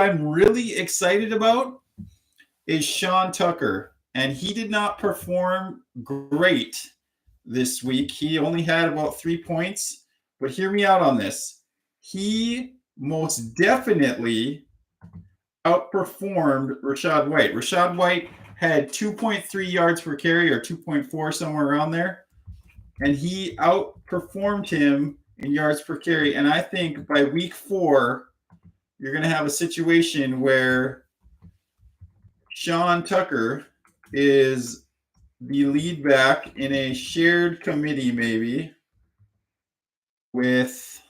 I'm really excited about is Sean Tucker. And he did not perform great this week. He only had about 3 points. But hear me out on this. He most definitely outperformed Rachaad White. Rachaad White had 2.3 yards per carry or 2.4, somewhere around there. And he outperformed him in yards per carry. And I think by week 4, you're going to have a situation where Sean Tucker is the lead back in a shared committee, maybe, with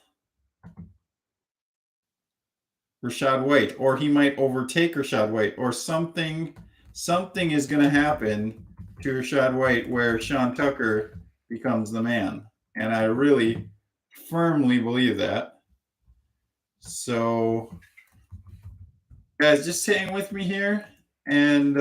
Rachaad White, or he might overtake Rachaad White, or something is going to happen to Rachaad White where Sean Tucker becomes the man. And I really firmly believe that. So, guys, just hang with me here. And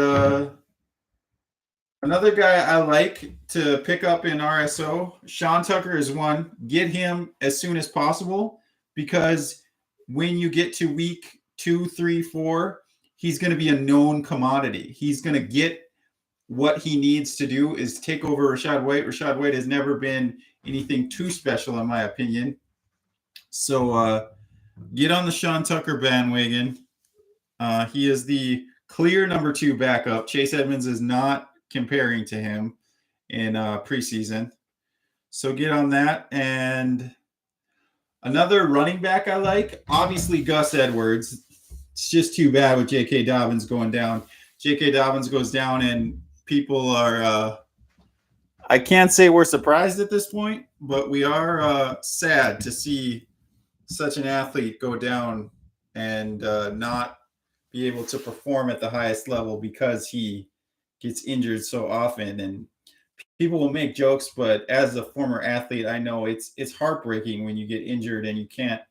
another guy I like to pick up in RSO, Sean Tucker is one. Get him as soon as possible, because when you get to week 2, 3, 4, he's going to be a known commodity. He's going to get what he needs to do is take over Rachaad White. Rachaad White has never been anything too special, in my opinion. So get on the Sean Tucker bandwagon. He is the clear number 2 backup. Chase Edmonds is not comparing to him in preseason. So get on that. And another running back I like, obviously Gus Edwards. It's just too bad with J.K. Dobbins going down. J.K. Dobbins goes down and people are I can't say we're surprised at this point, but we are sad to see such an athlete go down and not be able to perform at the highest level because he gets injured so often. And people will make jokes, but as a former athlete, I know it's heartbreaking when you get injured and you can't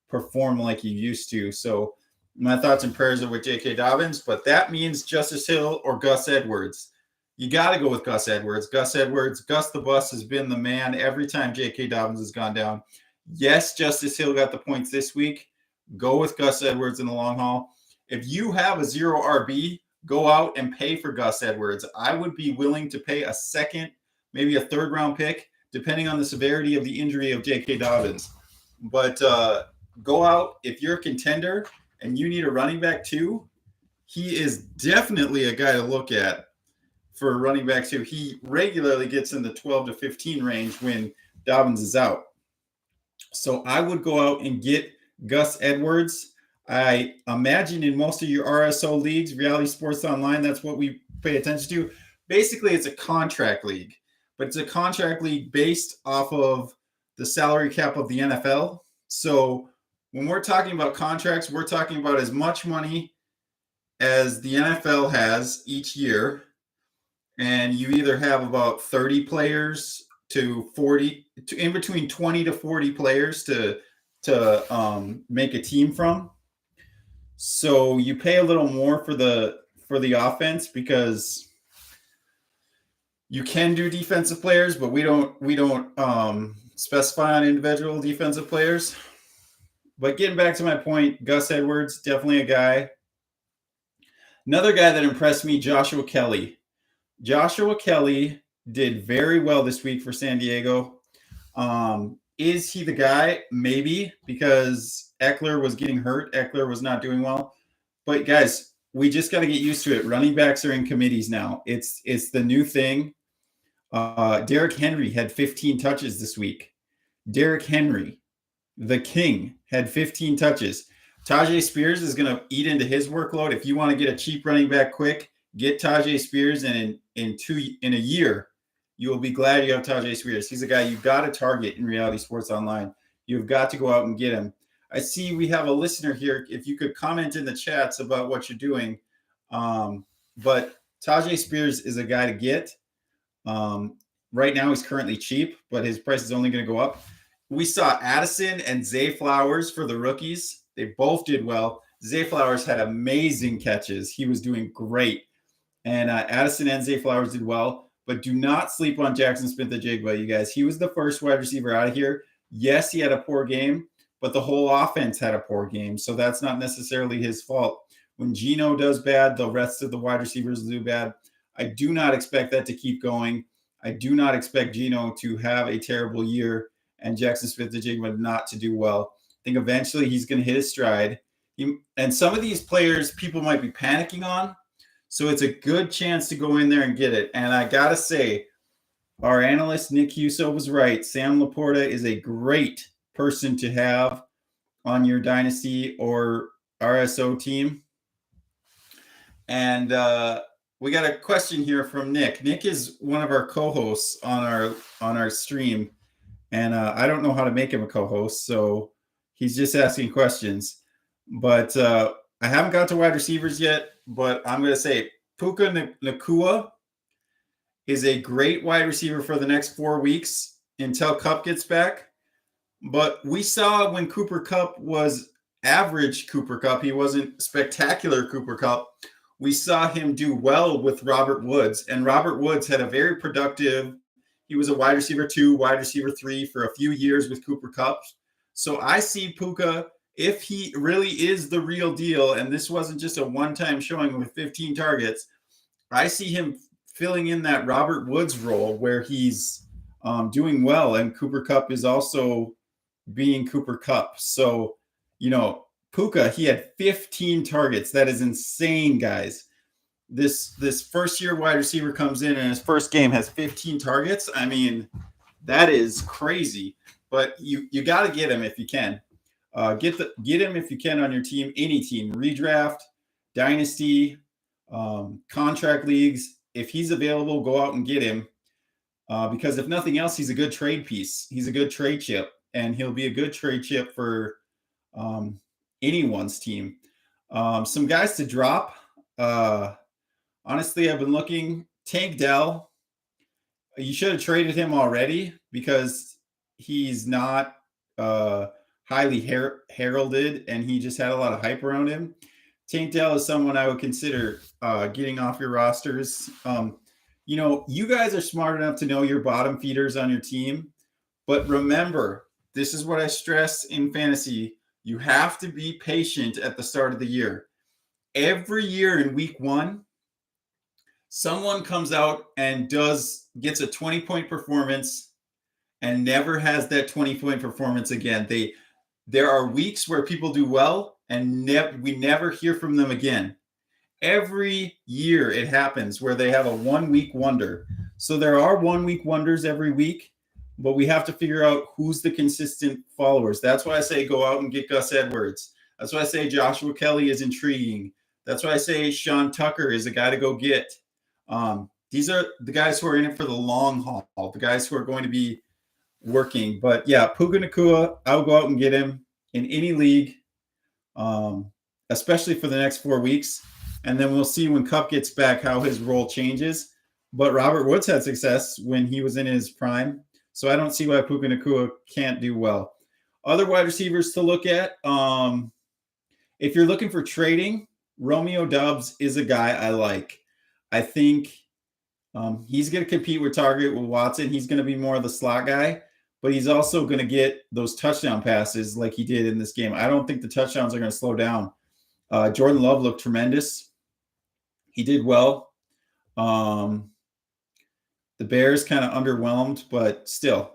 perform like you used to. So my thoughts and prayers are with J.K. Dobbins, but that means Justice Hill or Gus Edwards. You got to go with Gus Edwards. Gus Edwards, Gus the Bus has been the man every time J.K. Dobbins has gone down. Yes, Justice Hill got the points this week. Go with Gus Edwards in the long haul. If you have a 0 RB, go out and pay for Gus Edwards. I would be willing to pay a second, maybe a third round pick, depending on the severity of the injury of J.K. Dobbins. But go out if you're a contender and you need a running back too. He is definitely a guy to look at for running back too. He regularly gets in the 12 to 15 range when Dobbins is out. So I would go out and get Gus Edwards. I imagine in most of your RSO leagues, Reality Sports Online, that's what we pay attention to. Basically, it's a contract league, but it's a contract league based off of the salary cap of the NFL. So when we're talking about contracts, we're talking about as much money as the NFL has each year. And you either have about 30 players to 40, to in between 20 to 40 players to make a team from. So you pay a little more for the offense because you can do defensive players, but we don't specify on individual defensive players. But getting back to my point, Gus Edwards, definitely a guy. Another guy that impressed me, Joshua Kelly. Joshua Kelly did very well this week for San Diego. Is he the guy? Maybe, because Eckler was getting hurt. Eckler was not doing well. But guys, we just got to get used to it. Running backs are in committees now. It's the new thing. Derrick Henry had 15 touches this week. Derrick Henry, the king, had 15 touches. Tajay Spears is going to eat into his workload. If you want to get a cheap running back quick, get Tajay Spears, and in a year, you will be glad you have Tajay Spears. He's a guy you've got to target in Reality Sports Online. You've got to go out and get him. I see we have a listener here. If you could comment in the chats about what you're doing. But Tajay Spears is a guy to get. Right now, he's currently cheap, but his price is only going to go up. We saw Addison and Zay Flowers for the rookies. They both did well. Zay Flowers had amazing catches. He was doing great. And Addison and Zay Flowers did well. But do not sleep on Jackson Smith-Njigba, you guys. He was the first wide receiver out of here. Yes, he had a poor game, but the whole offense had a poor game. So that's not necessarily his fault. When Geno does bad, the rest of the wide receivers do bad. I do not expect that to keep going. I do not expect Geno to have a terrible year and Jackson Smith-Njigba not to do well. I think eventually he's going to hit his stride. And some of these players people might be panicking on. So it's a good chance to go in there and get it. And I got to say, our analyst, Nick Huso, was right. Sam Laporta is a great person to have on your Dynasty or RSO team. And we got a question here from Nick. Nick is one of our co-hosts on our stream. And I don't know how to make him a co-host, so he's just asking questions. But I haven't got to wide receivers yet, but I'm going to say Puka Nacua is a great wide receiver for the next 4 weeks until Kupp gets back. But we saw when Cooper Kupp was average Cooper Kupp, he wasn't spectacular Cooper Kupp. We saw him do well with Robert Woods, and Robert Woods had a very productive, he was a wide receiver 2, wide receiver 3 for a few years with Cooper Kupp. So I see Puka, if he really is the real deal, and this wasn't just a one-time showing with 15 targets, I see him filling in that Robert Woods role where he's doing well, and Cooper Kupp is also being Cooper Kupp. So, Puka, he had 15 targets. That is insane, guys. This first-year wide receiver comes in and his first game has 15 targets. I mean, that is crazy. But you got to get him if you can. Get him if you can on your team, any team, redraft, dynasty, contract leagues. If he's available, go out and get him. Because if nothing else, he's a good trade piece. He's a good trade chip, and he'll be a good trade chip for anyone's team. Some guys to drop. Honestly, I've been looking. Tank Dell, you should have traded him already because he's not highly heralded, and he just had a lot of hype around him. Tank Dell is someone I would consider getting off your rosters. You guys are smart enough to know your bottom feeders on your team, but remember, this is what I stress in fantasy. You have to be patient at the start of the year. Every year in week 1, someone comes out and gets a 20-point performance and never has that 20-point performance again. There are weeks where people do well and we never hear from them again. Every year it happens where they have a 1-week wonder. So there are 1-week wonders every week, but we have to figure out who's the consistent followers. That's why I say go out and get Gus Edwards. That's why I say Joshua Kelly is intriguing. That's why I say Sean Tucker is a guy to go get. These are the guys who are in it for the long haul, the guys who are going to be working. But yeah, Puka Nacua, I'll go out and get him in any league, especially for the next 4 weeks. And then we'll see when Kupp gets back how his role changes. But Robert Woods had success when he was in his prime. So I don't see why Puka Nacua can't do well. Other wide receivers to look at. If you're looking for trading, Romeo Doubs is a guy I like. I think he's going to compete with Target with Watson. He's going to be more of the slot guy, but he's also going to get those touchdown passes like he did in this game. I don't think the touchdowns are going to slow down. Jordan Love looked tremendous. He did well. The Bears kind of underwhelmed, but still,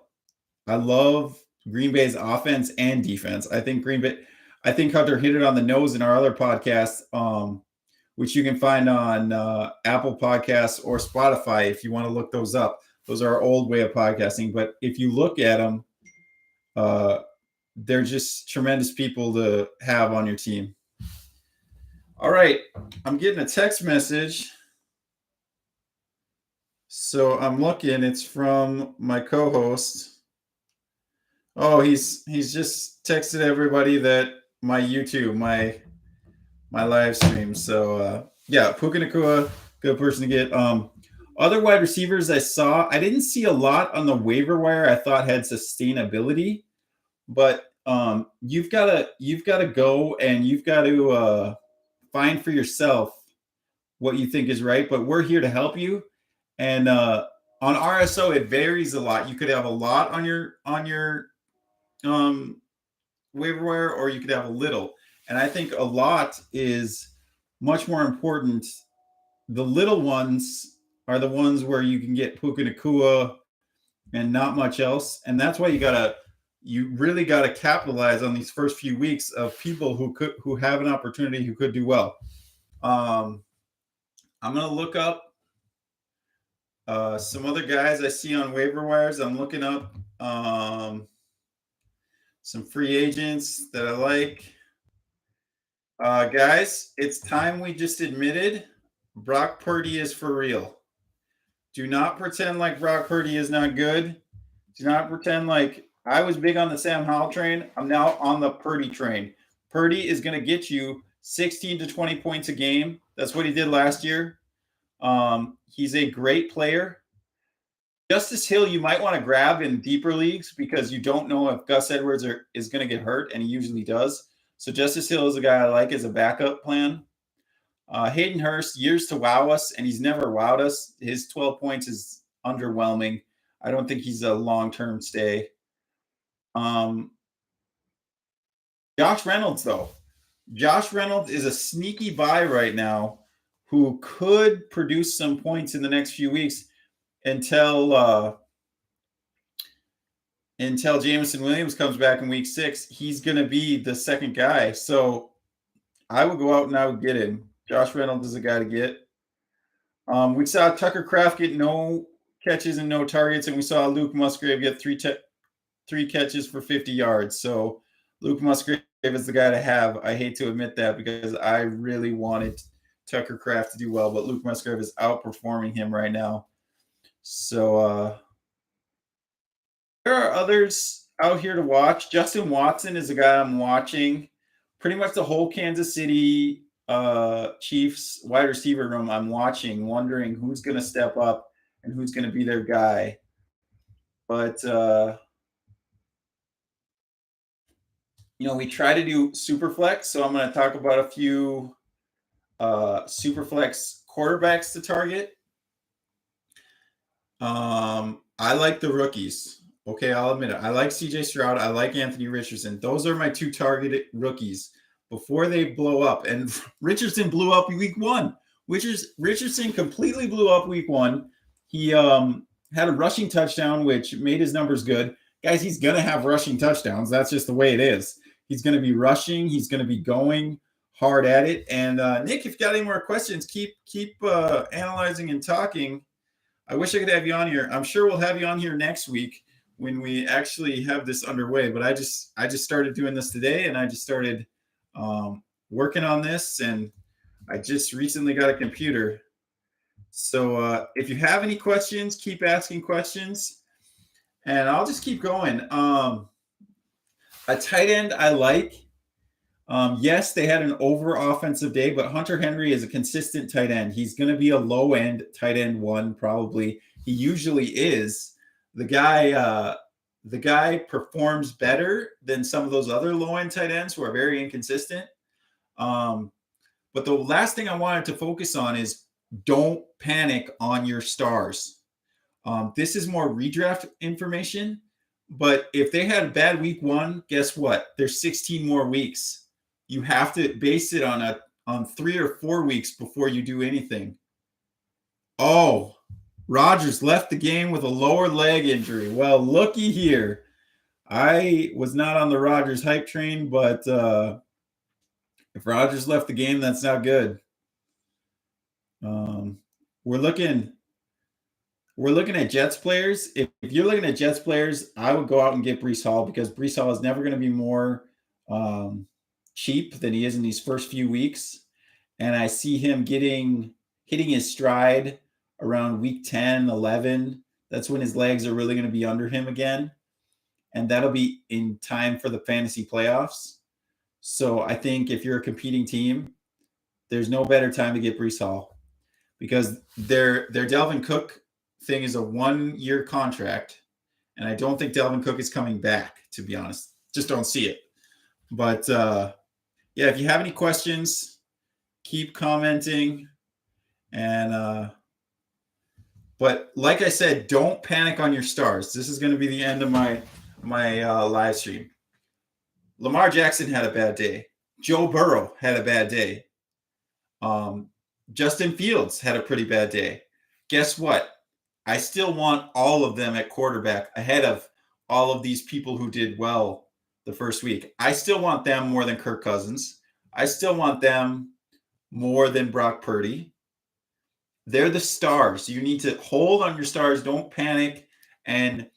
I love Green Bay's offense and defense. I think Hunter hit it on the nose in our other podcast, which you can find on Apple Podcasts or Spotify if you want to look those up. Those are our old way of podcasting. But if you look at them, they're just tremendous people to have on your team. All right, I'm getting a text message. So I'm looking. It's from my co-host. Oh, he's just texted everybody that my YouTube, my live stream. So yeah, Puka Nacua, good person to get. Other wide receivers I didn't see a lot on the waiver wire I thought had sustainability, but you've got to go and you've got to find for yourself what you think is right. But we're here to help you. And on RSO, it varies a lot. You could have a lot on your waiver wire, or you could have a little. And I think a lot is much more important. The little ones are the ones where you can get Puka Nacua and not much else. And that's why you really gotta capitalize on these first few weeks of people who have an opportunity, who could do well. I'm gonna look up some other guys I see on waiver wires. I'm looking up some free agents that I like. Guys, it's time we just admitted Brock Purdy is for real. Do not pretend like Brock Purdy is not good. Do not pretend like I was big on the Sam Howell train. I'm now on the Purdy train. Purdy is going to get you 16 to 20 points a game. That's what he did last year. He's a great player. Justice Hill, you might want to grab in deeper leagues because you don't know if Gus Edwards is going to get hurt, and he usually does. So Justice Hill is a guy I like as a backup plan. Hayden Hurst, years to wow us, and he's never wowed us. His 12 points is underwhelming. I don't think he's a long-term stay. Josh Reynolds, though. Josh Reynolds is a sneaky buy right now who could produce some points in the next few weeks until Jameson Williams comes back in week 6. He's going to be the second guy. So I would go out and I would get him. Josh Reynolds is a guy to get. We saw Tucker Kraft get no catches and no targets, and we saw Luke Musgrave get three catches for 50 yards. So Luke Musgrave is the guy to have. I hate to admit that because I really wanted Tucker Kraft to do well, but Luke Musgrave is outperforming him right now. So there are others out here to watch. Justin Watson is a guy I'm watching. Pretty much the whole Kansas City Chiefs wide receiver room I'm watching, wondering who's going to step up and who's going to be their guy. But, we try to do Superflex, so I'm going to talk about a few Superflex quarterbacks to target. I like the rookies. Okay, I'll admit it. I like CJ Stroud. I like Anthony Richardson. Those are my two targeted rookies before they blow up. And Richardson blew up week 1. Richardson completely blew up week 1. He had a rushing touchdown, which made his numbers good. Guys, he's going to have rushing touchdowns. That's just the way it is. He's going to be rushing. He's going to be going hard at it. And Nick, if you got any more questions, keep analyzing and talking. I wish I could have you on here. I'm sure we'll have you on here next week when we actually have this underway. But I just started doing this today, and I just started working on this, and I just recently got a computer. So if you have any questions, keep asking questions, and I'll just keep going. A tight end I like. Yes, they had an over offensive day, but Hunter Henry is a consistent tight end. He's going to be a low end tight end 1, probably. He usually is. The guy performs better than some of those other low end tight ends who are very inconsistent. But the last thing I wanted to focus on is don't panic on your stars. This is more redraft information, but if they had a bad week 1, guess what? There's 16 more weeks. You have to base it on 3 or 4 weeks before you do anything. Oh, Rodgers left the game with a lower leg injury. Well, looky here. I was not on the Rodgers hype train, but if Rodgers left the game, that's not good. We're looking at Jets players. If you're looking at Jets players, I would go out and get Breece Hall because Breece Hall is never going to be more cheap than he is in these first few weeks. And I see him hitting his stride around week 10, 11. That's when his legs are really going to be under him again. And that'll be in time for the fantasy playoffs. So I think if you're a competing team, there's no better time to get Breece Hall because their Dalvin Cook thing is a 1-year contract. And I don't think Dalvin Cook is coming back, to be honest. Just don't see it. But yeah, if you have any questions, keep commenting. And but like I said, don't panic on your stars. This is going to be the end of my live stream. Lamar Jackson had a bad day. Joe Burrow had a bad day. Justin Fields had a pretty bad day. Guess what? I still want all of them at quarterback ahead of all of these people who did well the first week. I still want them more than Kirk Cousins. I still want them more than Brock Purdy. They're the stars. You need to hold on your stars. Don't panic. And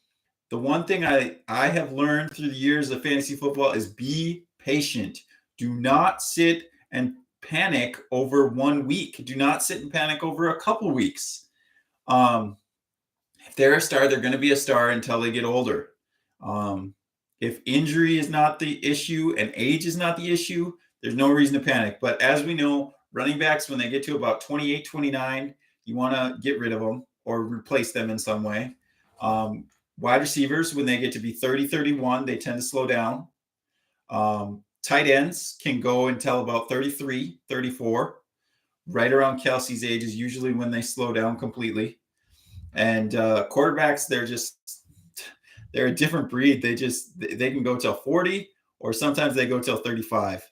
the one thing I have learned through the years of fantasy football is be patient. Do not sit and panic over 1 week. Do not sit and panic over a couple weeks. If they're a star, they're going to be a star until they get older. If injury is not the issue and age is not the issue, there's no reason to panic. But as we know, running backs, when they get to about 28, 29, you want to get rid of them or replace them in some way. Wide receivers, when they get to be 30, 31, they tend to slow down. Tight ends can go until about 33, 34. Right around Kelsey's age is usually when they slow down completely. And quarterbacks, they're a different breed. They can go till 40, or sometimes they go till 35.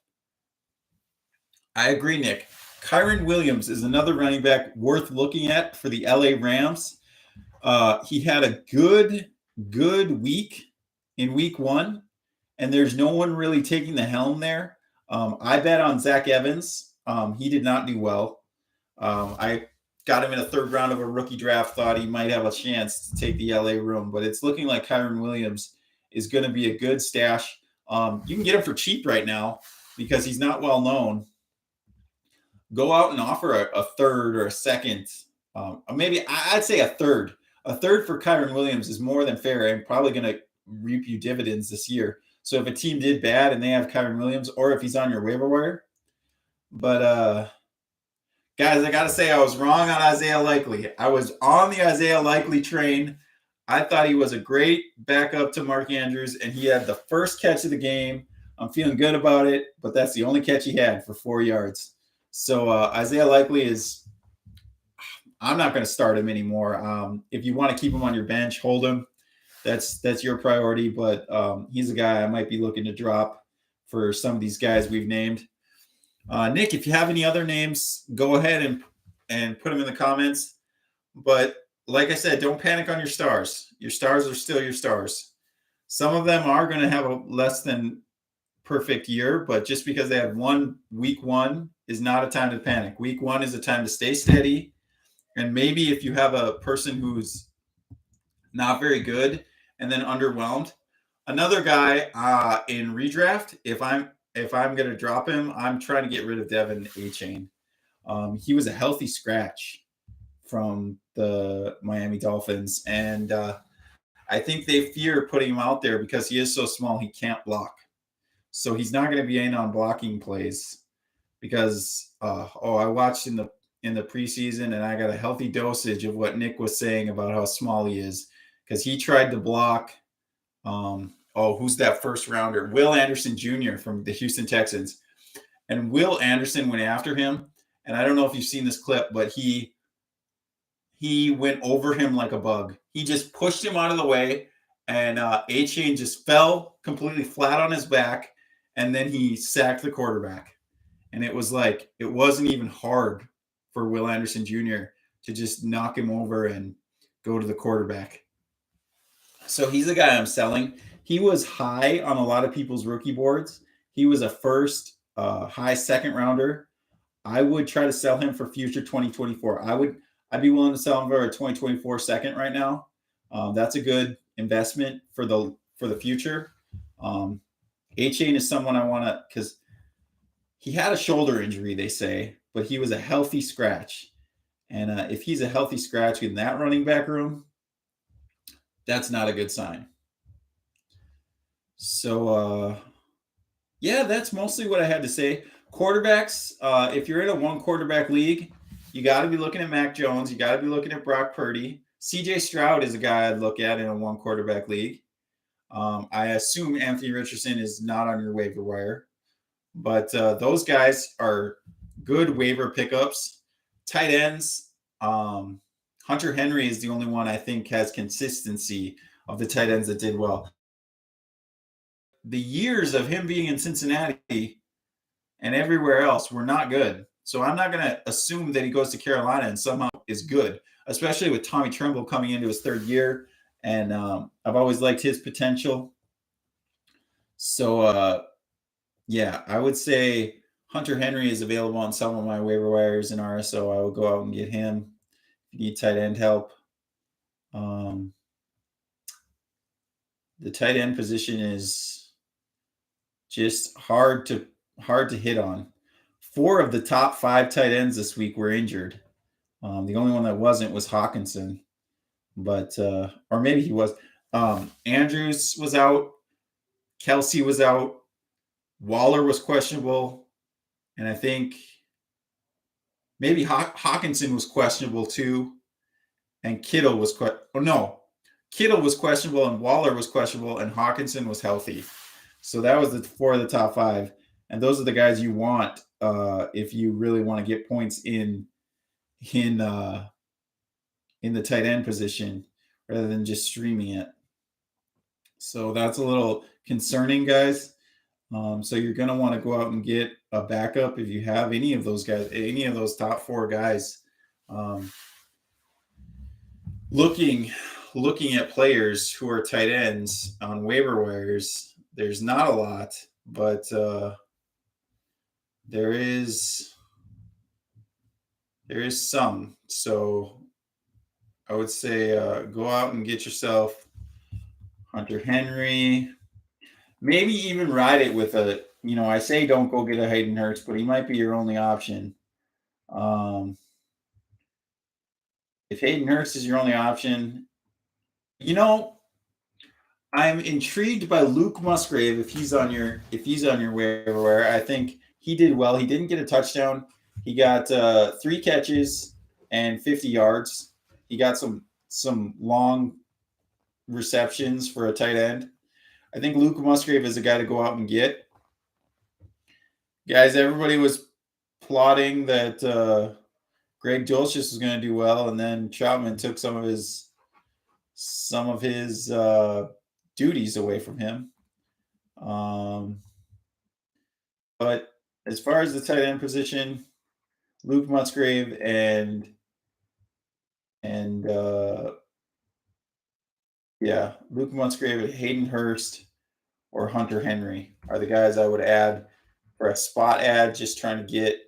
I agree, Nick. Kyren Williams is another running back worth looking at for the LA Rams. He had a good week in week 1, and there's no one really taking the helm there. I bet on Zach Evans. He did not do well. I got him in a 3rd round of a rookie draft, thought he might have a chance to take the LA room, but it's looking like Kyren Williams is going to be a good stash. You can get him for cheap right now because he's not well known. Go out and offer a 3rd or a 2nd. Maybe I'd say a 3rd. A 3rd for Kyren Williams is more than fair and probably going to reap you dividends this year. So if a team did bad and they have Kyren Williams, or if he's on your waiver wire. But guys, I got to say I was wrong on Isaiah Likely. I was on the Isaiah Likely train. I thought he was a great backup to Mark Andrews, and he had the first catch of the game. I'm feeling good about it, but that's the only catch he had for 4 yards. So Isaiah Likely is – I'm not going to start him anymore. If you want to keep him on your bench, hold him. That's your priority, but he's a guy I might be looking to drop for some of these guys we've named. Nick, if you have any other names, go ahead and put them in the comments. But like I said, don't panic on your stars. Your stars are still your stars. Some of them are going to have a less than perfect year, but just because they had week 1 is not a time to panic. Week 1 is a time to stay steady. And maybe if you have a person who's not very good and then underwhelmed, another guy in redraft, if I'm going to drop him, I'm trying to get rid of Devin Achane. He was a healthy scratch from the Miami Dolphins, and I think they fear putting him out there because he is so small he can't block. So he's not going to be in on blocking plays because I watched in the preseason and I got a healthy dosage of what Nick was saying about how small he is because he tried to block. Who's that first rounder? Will Anderson Jr. from the Houston Texans. And Will Anderson went after him. And I don't know if you've seen this clip, but he went over him like a bug. He just pushed him out of the way, and Achane just fell completely flat on his back, and then he sacked the quarterback. And it was like, it wasn't even hard for Will Anderson Jr. to just knock him over and go to the quarterback. So he's the guy I'm selling. He was high on a lot of people's rookie boards. He was a first, high 2nd rounder. I would try to sell him for future 2024. I'd be willing to sell him for a 2024 2nd right now. That's a good investment for the future. Achane is someone I want to, because he had a shoulder injury, they say, but he was a healthy scratch. And if he's a healthy scratch in that running back room, that's not a good sign. So, that's mostly what I had to say. Quarterbacks, if you're in a 1-quarterback league, you got to be looking at Mac Jones. You got to be looking at Brock Purdy. CJ Stroud is a guy I'd look at in a 1-quarterback league. I assume Anthony Richardson is not on your waiver wire. But those guys are good waiver pickups. Tight ends, Hunter Henry is the only one I think has consistency of the tight ends that did well. the years of him being in Cincinnati and everywhere else were not good. So I'm not going to assume that he goes to Carolina and somehow is good, especially with Tommy Tremble coming into his third year. And I've always liked his potential. So, yeah, I would say Hunter Henry is available on some of my waiver wires in RSO. I will go out and get him. If you need tight end help, the tight end position is just hard to hit on. 4 of the top 5 tight ends this week were injured. The only one that wasn't was Hawkinson, but or maybe he was. Andrews was out. Kelsey was out. Waller was questionable, and I think maybe Hawkinson was questionable too. And Kittle was Kittle was questionable, and Waller was questionable, and Hawkinson was healthy. So that was the 4 of the top 5, and those are the guys you want if you really want to get points in the tight end position rather than just streaming it. So that's a little concerning, guys. So you're going to want to go out and get a backup if you have any of those guys, any of those top 4 guys. Looking at players who are tight ends on waiver wires, there's not a lot, but there is some. So I would say go out and get yourself Hunter Henry. Maybe even ride it with a, I say don't go get a Hayden Hurst, but he might be your only option. If Hayden Hurst is your only option, I'm intrigued by Luke Musgrave if he's on your waiver wire. I think he did well. He didn't get a touchdown. He got 3 catches and 50 yards. He got some long receptions for a tight end. I think Luke Musgrave is a guy to go out and get. Guys, everybody was plotting that Greg Dulcich was going to do well, and then Troutman took some of his duties away from him. But as far as the tight end position, Luke Musgrave and Luke Musgrave, Hayden Hurst, or Hunter Henry are the guys I would add for a spot ad, just trying to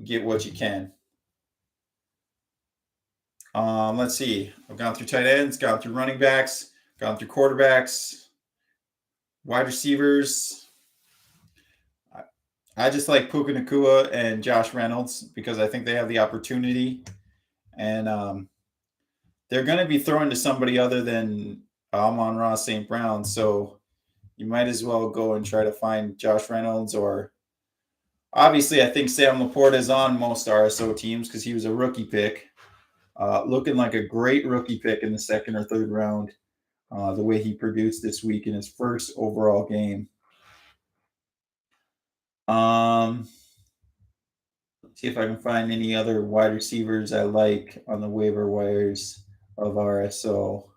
get what you can. Let's see. I've gone through tight ends, gone through running backs, gone through quarterbacks, wide receivers. I just like Puka Nacua and Josh Reynolds because I think they have the opportunity, and they're going to be throwing to somebody other than Amon-Ra St. Brown. So you might as well go and try to find Josh Reynolds, or obviously I think Sam Laporta is on most RSO teams because he was a rookie pick. Looking like a great rookie pick in the 2nd or 3rd round, the way he produced this week in his first overall game. Let's see if I can find any other wide receivers I like on the waiver wires of RSO.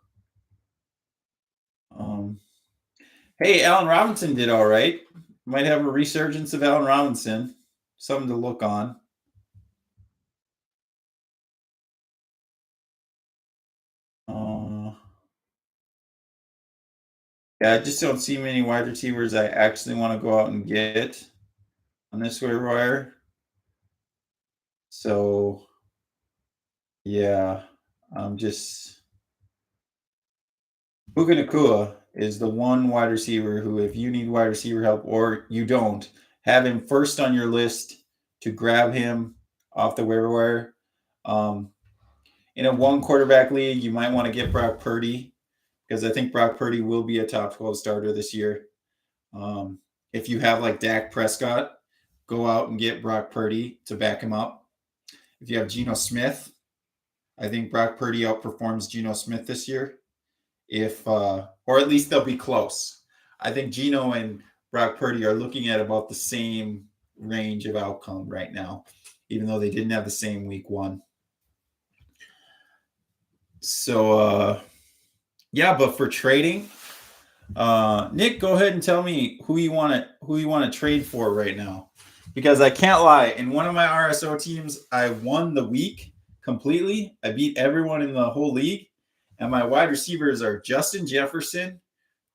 Hey, Allen Robinson did all right. Might have a resurgence of Allen Robinson. Something to look on. Yeah, I just don't see many wide receivers I actually want to go out and get on this waiver wire. So, yeah, I'm just Puka Nacua is the one wide receiver who, if you need wide receiver help or you don't, have him first on your list to grab him off the waiver wire. In a 1 quarterback league, you might want to get Brock Purdy because I think Brock Purdy will be a top 12 starter this year. If you have like Dak Prescott, go out and get Brock Purdy to back him up. If you have Geno Smith, I think Brock Purdy outperforms Geno Smith this year. Or at least they'll be close. I think Geno and Brock Purdy are looking at about the same range of outcome right now, even though they didn't have the same week 1. So, yeah, but for trading, Nick, go ahead and tell me who you want to trade for right now, because I can't lie. In one of my RSO teams, I won the week completely. I beat everyone in the whole league, and my wide receivers are Justin Jefferson,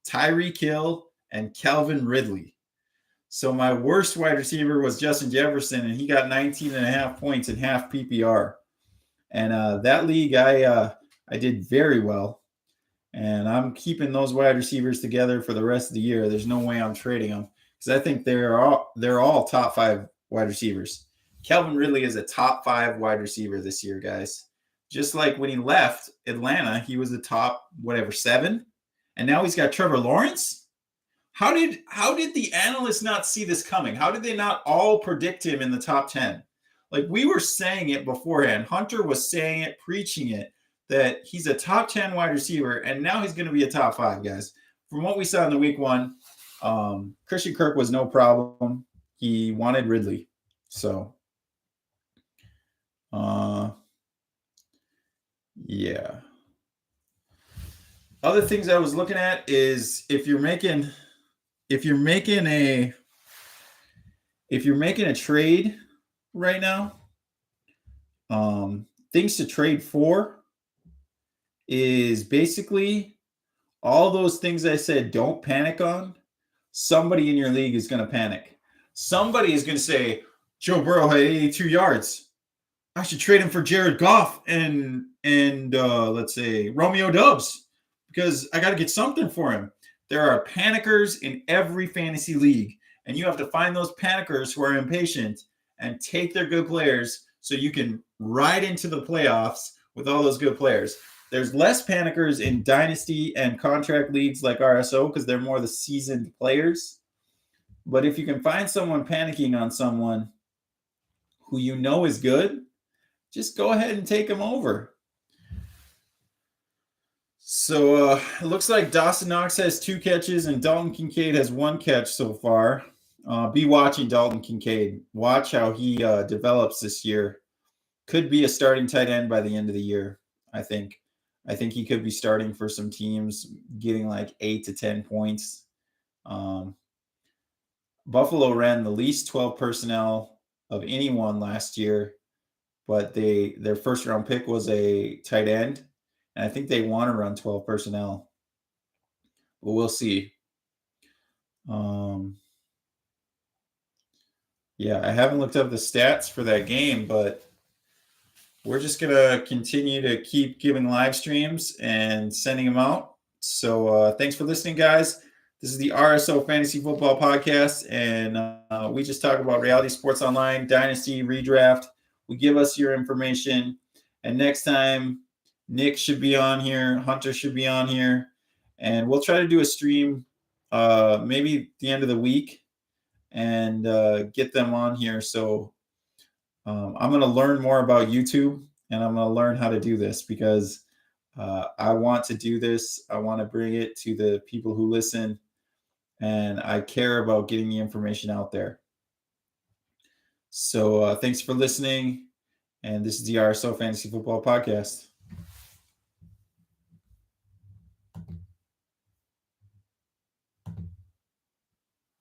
Tyreek Hill, and Calvin Ridley. So my worst wide receiver was Justin Jefferson, and he got 19 and a half points in half PPR. And that league, I did very well. And I'm keeping those wide receivers together for the rest of the year. There's no way I'm trading them because I think they're all top 5 wide receivers. Calvin Ridley is a top 5 wide receiver this year, guys. Just like when he left Atlanta, he was the top 7, and now he's got Trevor Lawrence. How did the analysts not see this coming? How did they not all predict him in the top 10? Like, we were saying it beforehand. Hunter was saying it, preaching it, that he's a top 10 wide receiver, and now he's going to be a top 5, guys. From what we saw in the week 1, Christian Kirk was no problem. He wanted Ridley. So, yeah. Other things I was looking at is if you're making a trade right now, things to trade for is basically all those things I said don't panic on. Somebody in your league is going to panic. Somebody is going to say, Joe Burrow had 82 yards. I should trade him for Jared Goff and let's say Romeo Doubs because I got to get something for him. There are panickers in every fantasy league, and you have to find those panickers who are impatient and take their good players so you can ride into the playoffs with all those good players. There's less panickers in dynasty and contract leagues like RSO because they're more the seasoned players. But if you can find someone panicking on someone who you know is good, just go ahead and take them over. So it looks like Dawson Knox has 2 catches and Dalton Kincaid has 1 catch so far. Be watching Dalton Kincaid. Watch how he develops this year. Could be a starting tight end by the end of the year, I think. I think he could be starting for some teams, getting like 8 to 10 points. Buffalo ran the least 12 personnel of anyone last year, but their first round pick was a tight end, and I think they want to run 12 personnel. But we'll see. Yeah, I haven't looked up the stats for that game, but we're just going to continue to keep giving live streams and sending them out. So thanks for listening, guys. This is the RSO Fantasy Football Podcast, and we just talk about reality sports online, dynasty, redraft. We give us your information, and next time, Nick should be on here, Hunter should be on here, and we'll try to do a stream maybe the end of the week and get them on here. So I'm going to learn more about YouTube, and I'm going to learn how to do this because I want to do this. I want to bring it to the people who listen, and I care about getting the information out there. So thanks for listening, and this is the RSO Fantasy Football Podcast.